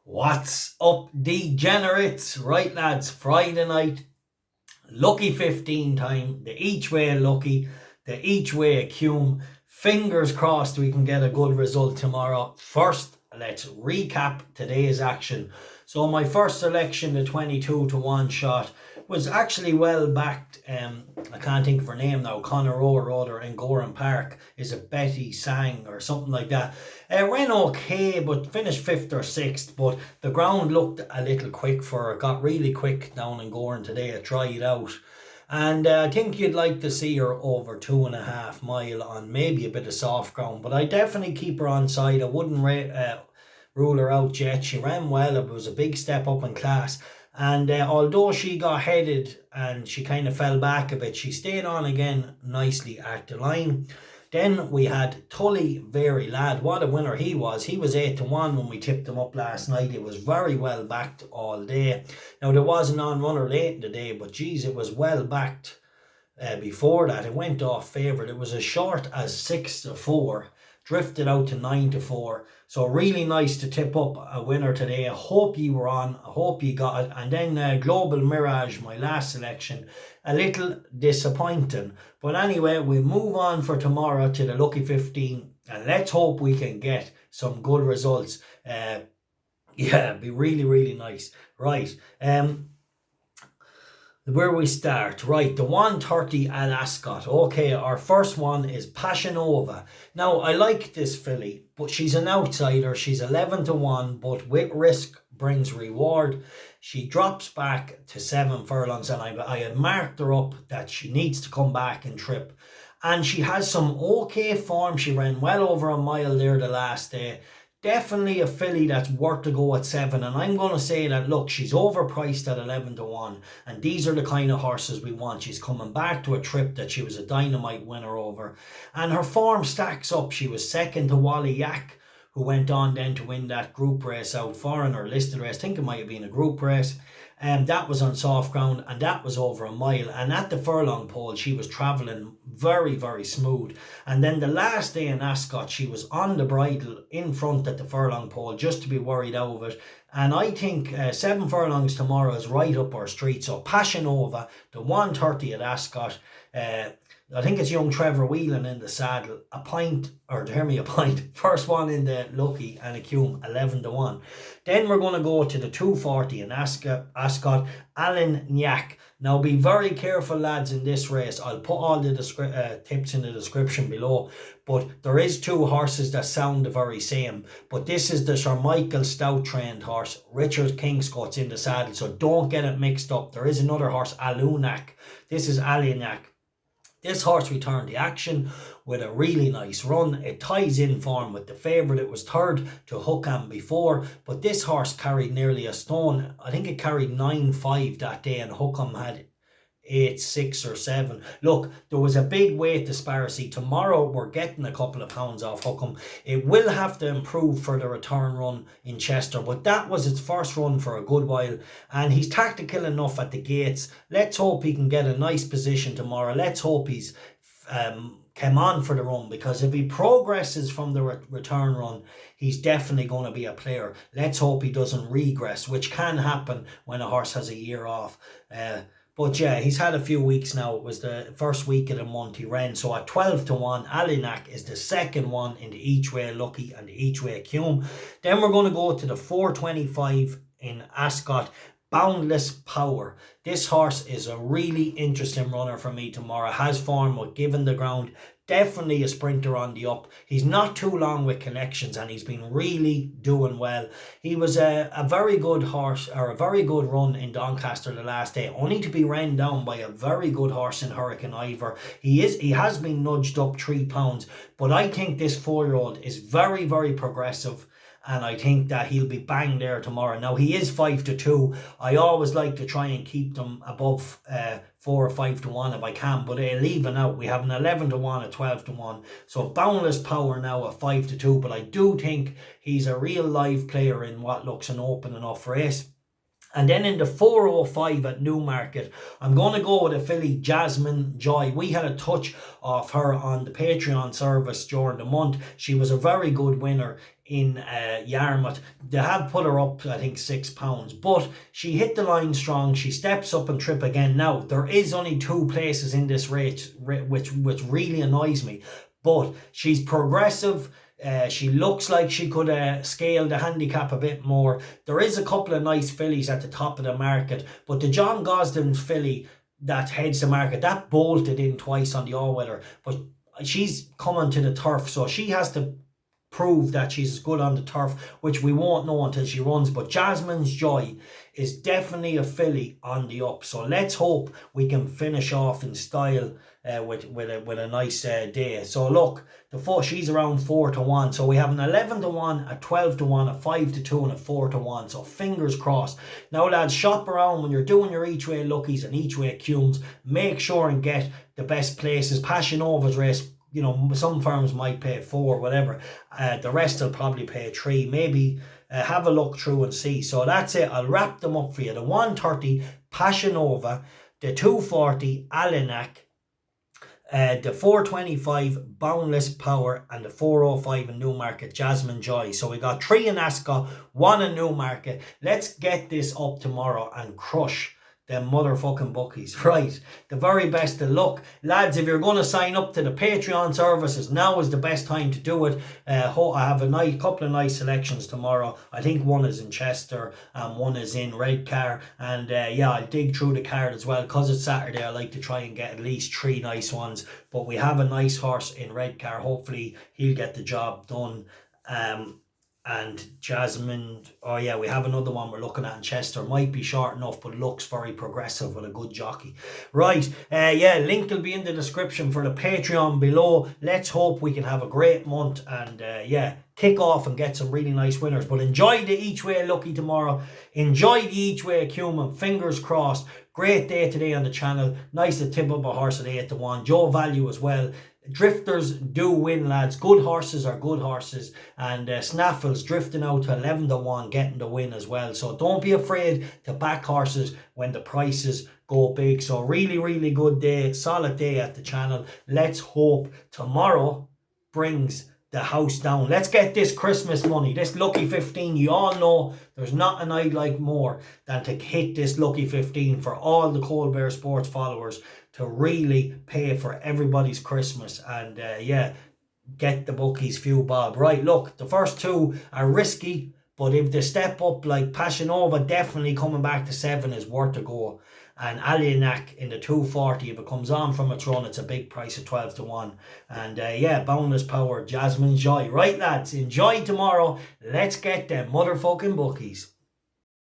What's up, degenerates? Right, lads, Friday night, lucky 15 time, the each way lucky, the each way Accum. Fingers crossed we can get a good result tomorrow. First, let's recap today's action. So my first selection, the 22 to 1 shot, was actually well backed. I can't think of her name now. Connor O'Roder in Goran Park. Is it Betty Sang or something like that? Ran okay, but finished 5th or 6th. But the ground looked a little quick for her. Got really quick down in Goran today. I tried out. And I think you'd like to see her over 2.5 mile on maybe a bit of soft ground. But I definitely keep her on side. I wouldn't rule her out yet. She ran well. It was a big step up in class. And although she got headed and she kind of fell back a bit, she stayed on again nicely at the line. Then we had Tully Very Lad. What a winner he was. He was 8 to 1 when we tipped him up last night. It was very well backed all day. Now, there was an on-runner late in the day, but geez, it was well backed before that. It went off favourite. It was as short as 6 to 4. Drifted out to 9 to 4. So really nice to tip up a winner today. I hope you were on. I hope you got it. And then Global Mirage, my last selection. A little disappointing. But anyway, we move on for tomorrow to the Lucky 15. And let's hope we can get some good results. Yeah, it'd be really, really nice. Right. Where we start, right, the 130 at Ascot. Okay, our first one is Passionva. Now, I like this filly, but she's an outsider. She's 11 to 1, but with risk brings reward. She drops back to 7 furlongs, and I had marked her up that she needs to come back and trip. And she has some okay form. She ran well over a mile there the last day. Definitely a filly that's worth to go at 7, and I'm going to say that, look, she's overpriced at 11 to 1, and these are the kind of horses we want. She's coming back to a trip that she was a dynamite winner over, and her form stacks up. She was second to Alignak, who went on then to win that group race out foreign, or listed race. I think it might have been a group race. That was on soft ground, and that was over a mile. And at the furlong pole, she was travelling very, very smooth. And then the last day in Ascot, she was on the bridle in front at the furlong pole, just to be worried out of it. And I think 7 furlongs tomorrow is right up our street. So Passionva, the 130 at Ascot. I think it's young Trevor Whelan in the saddle. A point. First one in the lucky, and Accum 11 to 1. Then we're going to go to the 240 in Ascot, Alignak. Now be very careful, lads, in this race. I'll put all the tips in the description below. But there is 2 horses that sound the very same. But this is the Sir Michael Stout trained horse. Richard Kingscott's in the saddle, so don't get it mixed up. There is another horse, Alignak. This is Alignak. This horse returned the action with a really nice run. It ties in form with the favourite. It was third to Accum before, but this horse carried nearly a stone. I think it carried 9.5 that day, and Accum had 8.6 or 7. Look, there was a big weight disparity. Tomorrow we're getting a couple of pounds off Accum. It will have to improve for the return run in Chester, but that was its first run for a good while, and he's tactical enough at the gates. Let's hope he can get a nice position tomorrow. Let's hope he's come on for the run, because if he progresses from the return run, he's definitely going to be a player. Let's hope he doesn't regress, which can happen when a horse has a year off. But yeah, he's had a few weeks now. It was the first week of the month he ran. So at 12 to 1, Alignak is the second one in the each way lucky and the each way Accum. Then we're going to go to the 425 in Ascot, Boundless Power. This horse is a really interesting runner for me tomorrow. Has form, but given the ground, definitely a sprinter on the up. He's not too long with connections, and he's been really doing well. He was a very good horse, or a very good run in Doncaster the last day, only to be ran down by a very good horse in Hurricane Ivor. He has been nudged up 3 pounds, but I think this 4-year-old is very, very progressive, and I think that he'll be bang there tomorrow. Now, he is 5 to 2. I always like to try and keep them above 4 or 5 to 1 if I can, but they'll even out. We have an 11 to 1, a 12 to 1. So Boundless Power now a 5 to 2, but I do think he's a real live player in what looks an open enough race. And then in the 405 at Newmarket, I'm going to go with a filly, Jasmin Joy. We had a touch of her on the Patreon service during the month. She was a very good winner in Yarmouth. They have put her up, I think, £6, but she hit the line strong. She steps up and trip again. Now, there is only 2 places in this race, which really annoys me, but she's progressive. She looks like she could scale the handicap a bit more. There is a couple of nice fillies at the top of the market, but the John Gosden filly that heads the market, that bolted in twice on the all-weather, but she's coming to the turf, so she has to prove that she's good on the turf, which we won't know until she runs. But Jasmin's Joy is definitely a filly on the up, so let's hope we can finish off in style with a nice day. So look, she's around 4-1, so we have an 11-1, a 12-1, a 5-2, and a 4-1. So fingers crossed. Now lads, shop around when you're doing your each way luckies and each way Accums. Make sure and get the best places. Passionova's race, you know, some firms might pay 4, whatever. The rest will probably pay 3. Maybe have a look through and see. So that's it. I'll wrap them up for you. The 130 Passionova, the 240 Alignak, the 425 Boundless Power, and the 405 in Newmarket Jasmin Joy. So we got 3 in Ascot, 1 in Newmarket. Let's get this up tomorrow and crush them motherfucking bookies. Right, the very best of luck. Lads, if you're going to sign up to the Patreon services, now is the best time to do it. I have a couple of nice selections tomorrow. I think one is in Chester and one is in Redcar. And yeah, I'll dig through the card as well. Because it's Saturday, I like to try and get at least 3 nice ones. But we have a nice horse in Redcar. Hopefully, he'll get the job done. And Jasmin, oh yeah, we have another one we're looking at in Chester. Might be short enough, but looks very progressive with a good jockey. Right, yeah, link will be in the description for the Patreon below. Let's hope we can have a great month and yeah, kick off and get some really nice winners. But enjoy the each way lucky tomorrow. Enjoy the each way Accum. Fingers crossed. Great day today on the channel. Nice to tip up a horse at 8-1. Joe Value as well. Drifters do win, lads. Good horses are good horses, and Snaffles drifting out to 11-1, getting the win as well. So don't be afraid to back horses when the prices go big. So really good day, solid day at the channel. Let's hope tomorrow brings the house down. Let's get this Christmas money, this lucky 15. You all know there's nothing I'd like more than to hit this lucky 15 for all the Colbert Sports followers, to really pay for everybody's Christmas and yeah, get the bookies few bob. Right, look, the first 2 are risky, but if they step up, like Passionova definitely coming back to 7 is worth a go. And Alignak in the 240, if it comes on from its run, it's a big price of 12-1. And yeah, Boundless Power, Jasmin Joy. Right lads, enjoy tomorrow. Let's get them motherfucking bookies.